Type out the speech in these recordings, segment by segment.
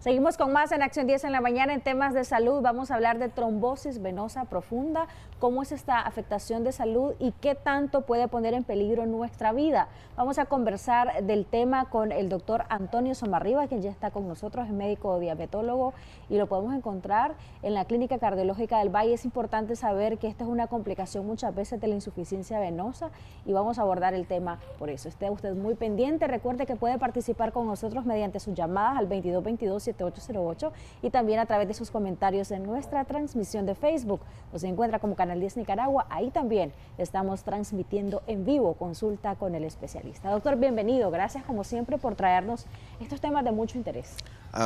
Seguimos con más en Acción 10 en la mañana en temas de salud. Vamos a hablar de trombosis venosa profunda, cómo es esta afectación de salud y qué tanto puede poner en peligro nuestra vida. Vamos a conversar del tema con el doctor Antonio Somarriba, quien ya está con nosotros, es médico diabetólogo y lo podemos encontrar en la Clínica Cardiológica del Valle. Es importante saber que esta es una complicación muchas veces de la insuficiencia venosa y vamos a abordar el tema por eso. Esté usted muy pendiente. Recuerde que puede participar con nosotros mediante sus llamadas al 2222-7808 y también a través de sus comentarios en nuestra transmisión de Facebook. Nos encuentra como Canal 10 Nicaragua. Ahí también estamos transmitiendo en vivo consulta con el especialista. Doctor, bienvenido. Gracias como siempre por traernos estos temas de mucho interés.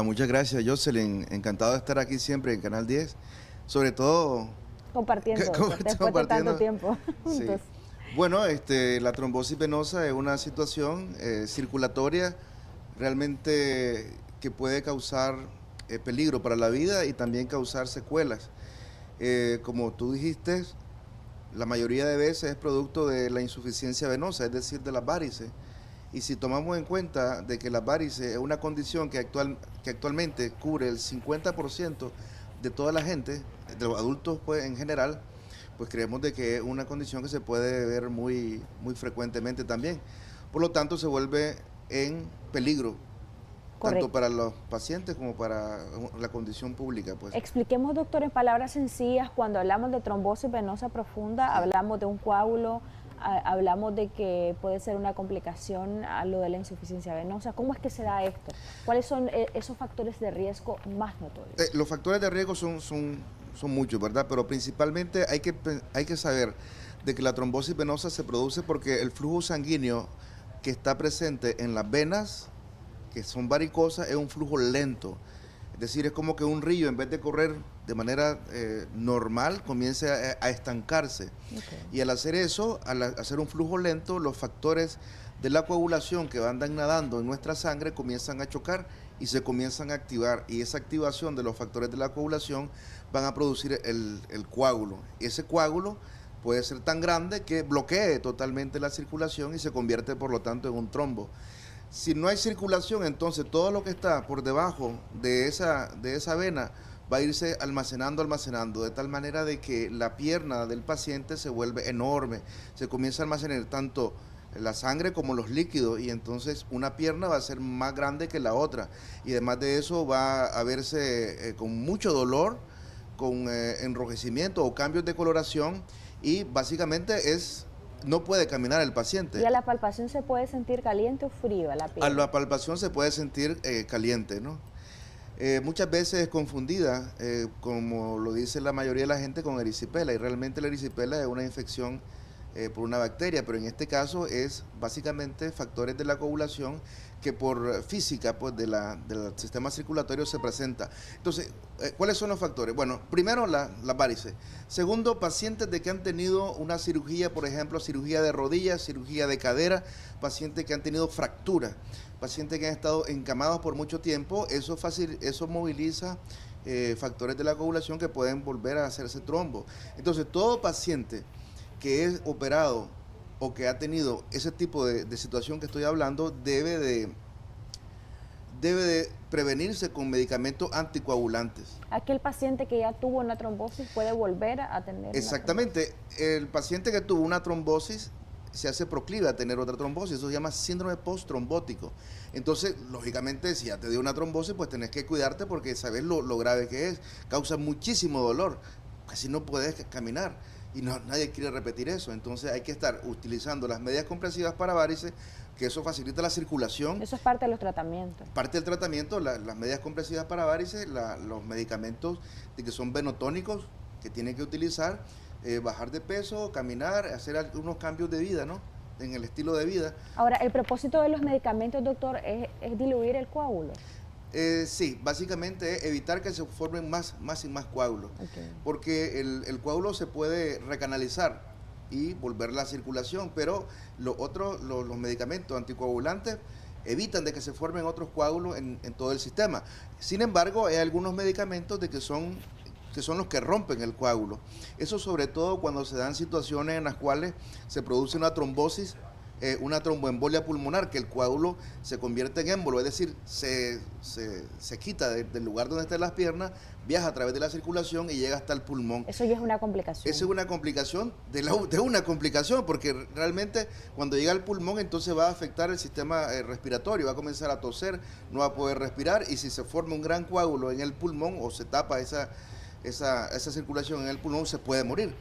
Muchas gracias, Jocelyn. Encantado de estar aquí siempre en Canal 10. Sobre todo compartiendo después de tanto tiempo juntos. Sí. Bueno, la trombosis venosa es una situación circulatoria realmente que puede causar peligro para la vida y también causar secuelas. Como tú dijiste, la mayoría de veces es producto de la insuficiencia venosa, es decir, de las varices. Y si tomamos en cuenta de que las varices es una condición que actualmente cubre el 50% de toda la gente, de los adultos pues, en general, pues creemos de que es una condición que se puede ver muy frecuentemente también. Por lo tanto, se vuelve en peligro. Correcto. Tanto para los pacientes como para la condición pública. Pues. Expliquemos, doctor, en palabras sencillas, cuando hablamos de trombosis venosa profunda, sí, hablamos de un coágulo, hablamos de que puede ser una complicación a lo de la insuficiencia venosa. ¿Cómo es que se da esto? ¿Cuáles son esos factores de riesgo más notorios? Los factores de riesgo son muchos, ¿verdad? Pero principalmente hay que saber de que la trombosis venosa se produce porque el flujo sanguíneo que está presente en las venas, que son varicosas, es un flujo lento. Es decir, es como que un río, en vez de correr de manera normal, comience a estancarse. Okay. Y al hacer eso, al hacer un flujo lento, los factores de la coagulación que andan nadando en nuestra sangre comienzan a chocar y se comienzan a activar. Y esa activación de los factores de la coagulación van a producir el coágulo. Ese coágulo puede ser tan grande que bloquee totalmente la circulación y se convierte, por lo tanto, en un trombo. Si no hay circulación, entonces todo lo que está por debajo de esa vena va a irse almacenando, de tal manera de que la pierna del paciente se vuelve enorme, se comienza a almacenar tanto la sangre como los líquidos y entonces una pierna va a ser más grande que la otra y además de eso va a verse con mucho dolor, con enrojecimiento o cambios de coloración y básicamente no puede caminar el paciente. ¿Y a la palpación se puede sentir caliente o frío a la piel? A la palpación se puede sentir caliente, ¿no? Muchas veces es confundida, como lo dice la mayoría de la gente, con erisipela, y realmente la erisipela es una infección por una bacteria, pero en este caso es básicamente factores de la coagulación que por física pues, del sistema circulatorio se presenta. Entonces, ¿cuáles son los factores? Bueno, primero las varices. Segundo, pacientes de que han tenido una cirugía, por ejemplo, cirugía de rodillas, cirugía de cadera, pacientes que han tenido fractura, pacientes que han estado encamados por mucho tiempo, eso moviliza factores de la coagulación que pueden volver a hacerse trombo. Entonces, todo paciente que es operado o que ha tenido ese tipo de situación que estoy hablando, debe de prevenirse con medicamentos anticoagulantes. ¿Aquel paciente que ya tuvo una trombosis puede volver a tener? Exactamente. El paciente que tuvo una trombosis se hace proclive a tener otra trombosis. Eso se llama síndrome post-trombótico. Entonces, lógicamente, si ya te dio una trombosis, pues tenés que cuidarte porque sabes lo grave que es. Causa muchísimo dolor. Casi no puedes caminar. Y nadie quiere repetir eso, entonces hay que estar utilizando las medias compresivas para varices, que eso facilita la circulación. Eso es parte de los tratamientos. Parte del tratamiento, las medias compresivas para varices, los medicamentos que son venotónicos que tienen que utilizar, bajar de peso, caminar, hacer algunos cambios de vida, ¿no? En el estilo de vida. Ahora, el propósito de los medicamentos, doctor, es diluir el coágulo. Sí, básicamente es evitar que se formen más y más coágulos, okay, porque el coágulo se puede recanalizar y volver la circulación, pero los medicamentos anticoagulantes evitan de que se formen otros coágulos en todo el sistema. Sin embargo, hay algunos medicamentos que son los que rompen el coágulo. Eso sobre todo cuando se dan situaciones en las cuales se produce una trombosis una tromboembolia pulmonar, que el coágulo se convierte en émbolo, es decir, se quita del lugar donde están las piernas, viaja a través de la circulación y llega hasta el pulmón. Eso ya es una complicación. Eso es una complicación de una complicación, porque realmente cuando llega al pulmón entonces va a afectar el sistema respiratorio, va a comenzar a toser, no va a poder respirar, y si se forma un gran coágulo en el pulmón o se tapa esa circulación en el pulmón, se puede morir.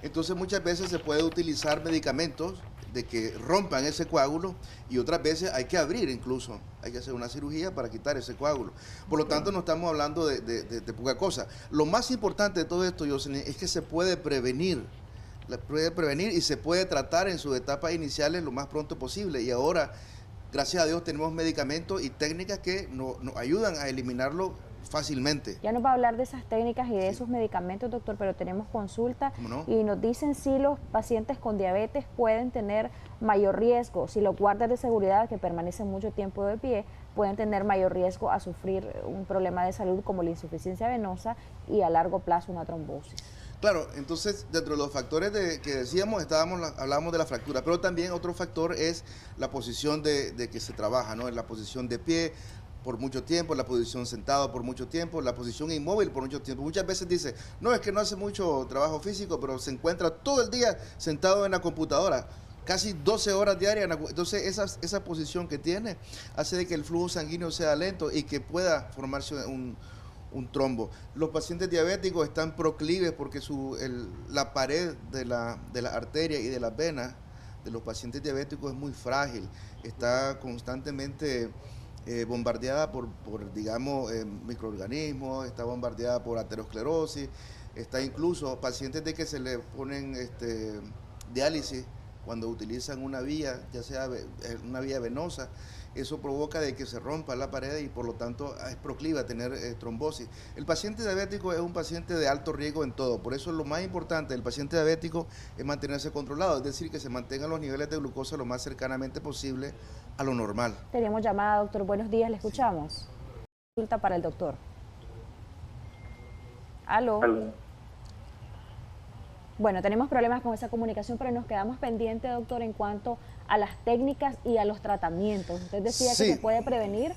Entonces muchas veces se puede utilizar medicamentos de que rompan ese coágulo, y otras veces hay que abrir, incluso hay que hacer una cirugía para quitar ese coágulo. Por lo tanto, no estamos hablando de poca cosa. Lo más importante de todo esto, Jocelyn, es que se puede prevenir. Y se puede tratar en sus etapas iniciales lo más pronto posible, y ahora, gracias a Dios, tenemos medicamentos y técnicas que nos ayudan a eliminarlo fácilmente. Ya nos va a hablar de esas técnicas y de esos medicamentos, doctor, pero tenemos consulta ¿No? y nos dicen si los pacientes con diabetes pueden tener mayor riesgo, si los guardas de seguridad que permanecen mucho tiempo de pie pueden tener mayor riesgo a sufrir un problema de salud como la insuficiencia venosa y a largo plazo una trombosis. Claro, entonces dentro de los factores que decíamos, hablábamos de la fractura, pero también otro factor es la posición de que se trabaja, ¿no? En la posición de pie por mucho tiempo, la posición sentado por mucho tiempo, la posición inmóvil por mucho tiempo. Muchas veces dice, no, es que no hace mucho trabajo físico, pero se encuentra todo el día sentado en la computadora, casi 12 horas diarias. Entonces esa posición que tiene hace de que el flujo sanguíneo sea lento y que pueda formarse un trombo. Los pacientes diabéticos están proclives porque la pared de la arteria y de las venas de los pacientes diabéticos es muy frágil, está constantemente bombardeada por digamos, microorganismos, está bombardeada por aterosclerosis, está incluso pacientes de que se le ponen diálisis cuando utilizan una vía, ya sea una vía venosa, eso provoca de que se rompa la pared y por lo tanto es proclive a tener trombosis. El paciente diabético es un paciente de alto riesgo en todo, por eso lo más importante del paciente diabético es mantenerse controlado, es decir, que se mantengan los niveles de glucosa lo más cercanamente posible a lo normal. Tenemos llamada, doctor. Buenos días, le escuchamos. Consulta para el doctor. ¿Aló? Bueno, tenemos problemas con esa comunicación, pero nos quedamos pendientes, doctor, en cuanto a las técnicas y a los tratamientos. Usted decía que se puede prevenir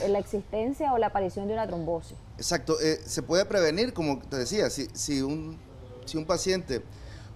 la existencia o la aparición de una trombosis. Exacto, se puede prevenir, como te decía, si un paciente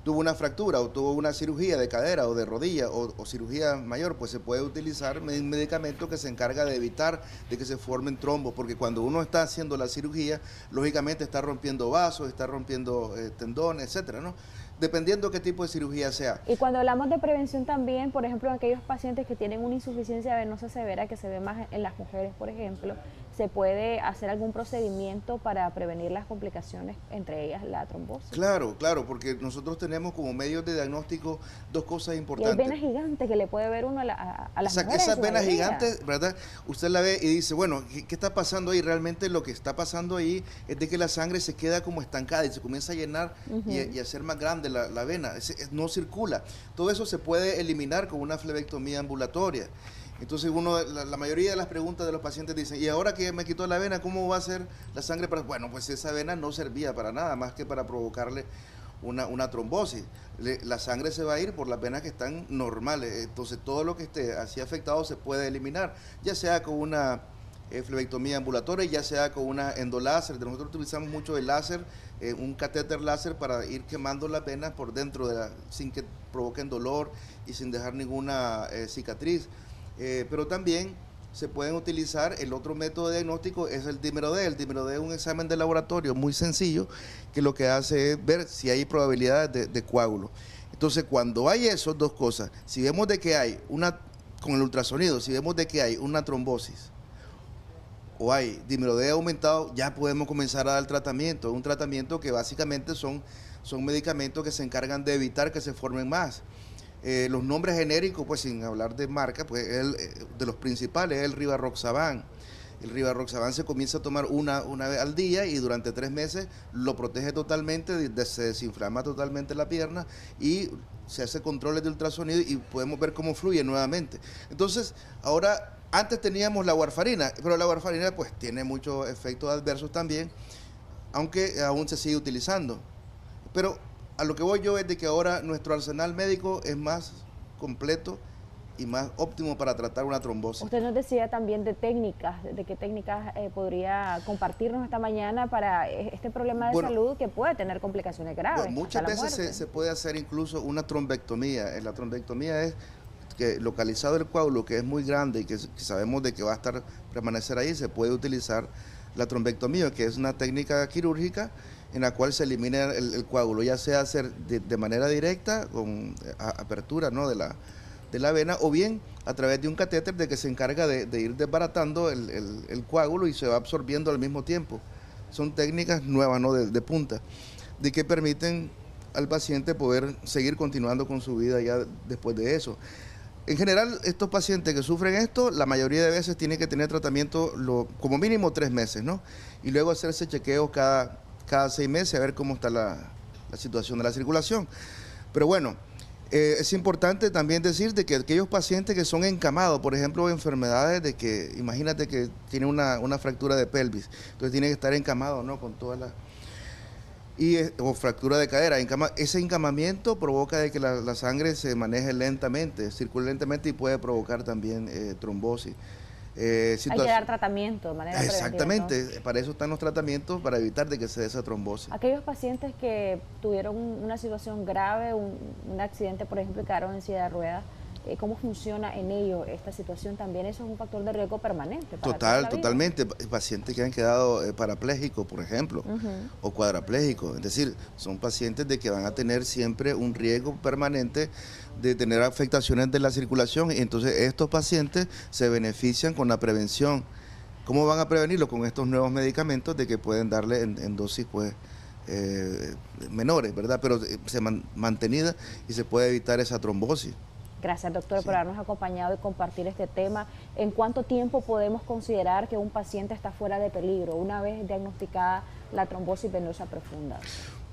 tuvo una fractura o tuvo una cirugía de cadera o de rodilla o cirugía mayor, pues se puede utilizar un medicamento que se encarga de evitar de que se formen trombos, porque cuando uno está haciendo la cirugía, lógicamente está rompiendo vasos, está rompiendo tendones, etcétera, ¿no? Dependiendo qué tipo de cirugía sea. Y cuando hablamos de prevención también, por ejemplo, en aquellos pacientes que tienen una insuficiencia venosa severa, que se ve más en las mujeres, por ejemplo, ¿se puede hacer algún procedimiento para prevenir las complicaciones, entre ellas la trombosis? Claro, porque nosotros tenemos como medios de diagnóstico dos cosas importantes. Y hay venas gigantes que le puede ver uno a las mujeres. Esas venas gigantes, ¿verdad? Usted la ve y dice, bueno, ¿qué está pasando ahí? Realmente lo que está pasando ahí es de que la sangre se queda como estancada y se comienza a llenar y a ser más grande la vena, no circula. Todo eso se puede eliminar con una flebectomía ambulatoria. Entonces la mayoría de las preguntas de los pacientes dicen, ¿y ahora que me quitó la vena, cómo va a ser la sangre? Bueno, pues esa vena no servía para nada más que para provocarle una trombosis. La sangre se va a ir por las venas que están normales. Entonces todo lo que esté así afectado se puede eliminar, ya sea con una flebectomía ambulatoria, ya sea con una endoláser. Nosotros utilizamos mucho el láser, un catéter láser para ir quemando las venas por dentro sin que provoquen dolor y sin dejar ninguna cicatriz. Pero también se pueden utilizar, el otro método de diagnóstico es el dímero D. El dímero D es un examen de laboratorio muy sencillo que lo que hace es ver si hay probabilidades de coágulo. Entonces, cuando hay esas dos cosas, si vemos de que hay con el ultrasonido, si vemos de que hay una trombosis o hay dímero D aumentado, ya podemos comenzar a dar tratamiento. Un tratamiento que básicamente son medicamentos que se encargan de evitar que se formen más. Los nombres genéricos, pues sin hablar de marca, pues de los principales es el Rivaroxaban. El Rivaroxaban se comienza a tomar una vez al día y durante 3 meses lo protege totalmente, se desinflama totalmente la pierna y se hace controles de ultrasonido y podemos ver cómo fluye nuevamente. Entonces, ahora, antes teníamos la warfarina, pero la warfarina pues tiene muchos efectos adversos también, aunque aún se sigue utilizando. Pero a lo que voy yo es de que ahora nuestro arsenal médico es más completo y más óptimo para tratar una trombosis. Usted nos decía también de técnicas, de qué técnicas podría compartirnos esta mañana para este problema de salud que puede tener complicaciones graves. Bueno, muchas veces se puede hacer incluso una trombectomía. La trombectomía es que localizado el coágulo, que es muy grande y que sabemos de que va a permanecer ahí, se puede utilizar la trombectomía, que es una técnica quirúrgica en la cual se elimina el coágulo, ya sea hacer de manera directa, con apertura, ¿no?, de la vena, o bien a través de un catéter de que se encarga de ir desbaratando el coágulo y se va absorbiendo al mismo tiempo. Son técnicas nuevas, ¿no?, de punta, de que permiten al paciente poder seguir continuando con su vida ya después de eso. En general, estos pacientes que sufren esto, la mayoría de veces tienen que tener tratamiento como mínimo 3 meses, ¿no? Y luego hacerse chequeos cada 6 meses a ver cómo está la situación de la circulación. Pero bueno, es importante también decir de que aquellos pacientes que son encamados, por ejemplo, enfermedades de que, imagínate que tiene una fractura de pelvis, entonces tiene que estar encamado, ¿no?, con todas las... o fractura de cadera, ese encamamiento provoca de que la sangre se maneje lentamente, circule lentamente y puede provocar también trombosis. Hay que dar tratamiento de manera preventiva. Exactamente, para eso están los tratamientos, para evitar de que se dé esa trombosis. Aquellos pacientes que tuvieron una situación grave, un accidente, por ejemplo, y quedaron en silla de ruedas, ¿cómo funciona en ellos esta situación? También eso es un factor de riesgo permanente. Totalmente. Pacientes que han quedado parapléjicos, por ejemplo, o cuadraplégicos. Es decir, son pacientes de que van a tener siempre un riesgo permanente de tener afectaciones de la circulación, y entonces estos pacientes se benefician con la prevención. ¿Cómo van a prevenirlo? Con estos nuevos medicamentos de que pueden darle en dosis pues menores, ¿verdad? Pero mantenida, y se puede evitar esa trombosis. Gracias, doctor, por habernos acompañado y compartir este tema. ¿En cuánto tiempo podemos considerar que un paciente está fuera de peligro una vez diagnosticada la trombosis venosa profunda?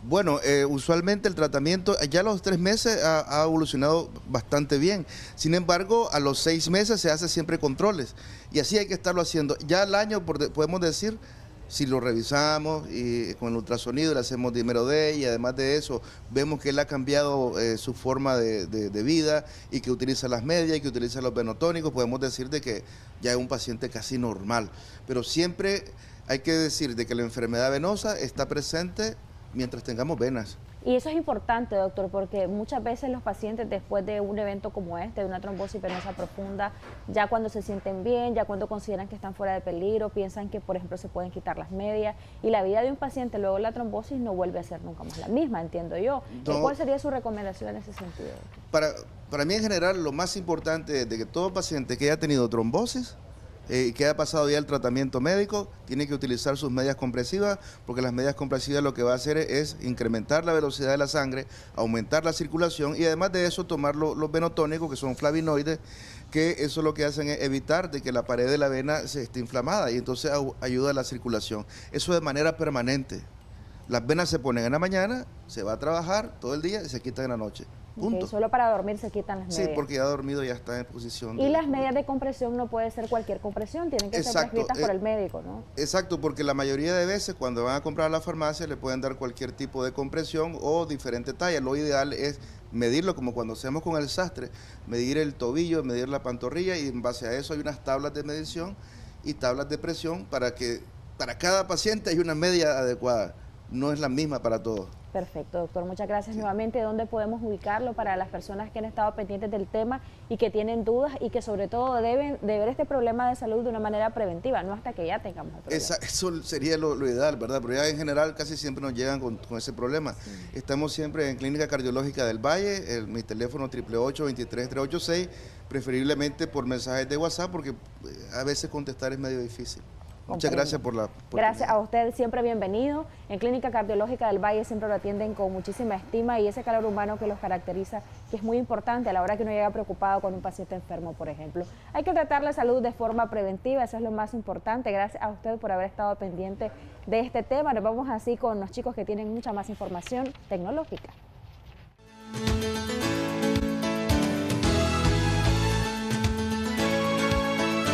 Bueno, usualmente el tratamiento ya a los 3 meses ha evolucionado bastante bien. Sin embargo, a los 6 meses se hace siempre controles, y así hay que estarlo haciendo. Ya al año podemos decir, si lo revisamos y con el ultrasonido le hacemos dímero D, y además de eso vemos que él ha cambiado su forma de vida, y que utiliza las medias y que utiliza los venotónicos, podemos decir de que ya es un paciente casi normal. Pero siempre hay que decir de que la enfermedad venosa está presente mientras tengamos venas. Y eso es importante, doctor, porque muchas veces los pacientes, después de un evento como este, de una trombosis venosa profunda, ya cuando se sienten bien, ya cuando consideran que están fuera de peligro, piensan que, por ejemplo, se pueden quitar las medias, y la vida de un paciente luego de la trombosis no vuelve a ser nunca más la misma, entiendo yo. No. ¿Cuál sería su recomendación en ese sentido? Para mí, en general, lo más importante es de que todo paciente que haya tenido trombosis, que haya pasado ya el tratamiento médico, tiene que utilizar sus medias compresivas, porque las medias compresivas lo que va a hacer es incrementar la velocidad de la sangre, aumentar la circulación, y además de eso tomar los venotónicos, que son flavonoides, que eso lo que hacen es evitar de que la pared de la vena se esté inflamada, y entonces ayuda a la circulación. Eso de manera permanente. Las venas se ponen en la mañana, se va a trabajar todo el día y se quitan en la noche. Punto. Okay, solo para dormir se quitan las medias. Sí, porque ya dormido ya está en posición. Y las medias de compresión no puede ser cualquier compresión, tienen que ser prescritas por el médico, ¿no? Exacto, porque la mayoría de veces cuando van a comprar a la farmacia le pueden dar cualquier tipo de compresión o diferente talla. Lo ideal es medirlo como cuando hacemos con el sastre, medir el tobillo, medir la pantorrilla, y en base a eso hay unas tablas de medición y tablas de presión para que para cada paciente hay una media adecuada. No es la misma para todos. Perfecto, doctor. Muchas gracias nuevamente. ¿Dónde podemos ubicarlo para las personas que han estado pendientes del tema y que tienen dudas y que sobre todo deben de ver este problema de salud de una manera preventiva, no hasta que ya tengamos el problema? Eso sería lo ideal, ¿verdad? Pero ya en general casi siempre nos llegan con ese problema. Sí. Estamos siempre en Clínica Cardiológica del Valle, mi teléfono 888-23386, preferiblemente por mensajes de WhatsApp, porque a veces contestar es medio difícil. Muchas gracias por la... Gracias a usted, siempre bienvenido. En Clínica Cardiológica del Valle siempre lo atienden con muchísima estima, y ese calor humano que los caracteriza, que es muy importante a la hora que uno llega preocupado con un paciente enfermo, por ejemplo. Hay que tratar la salud de forma preventiva, eso es lo más importante. Gracias a usted por haber estado pendiente de este tema. Nos vamos así con los chicos que tienen mucha más información tecnológica.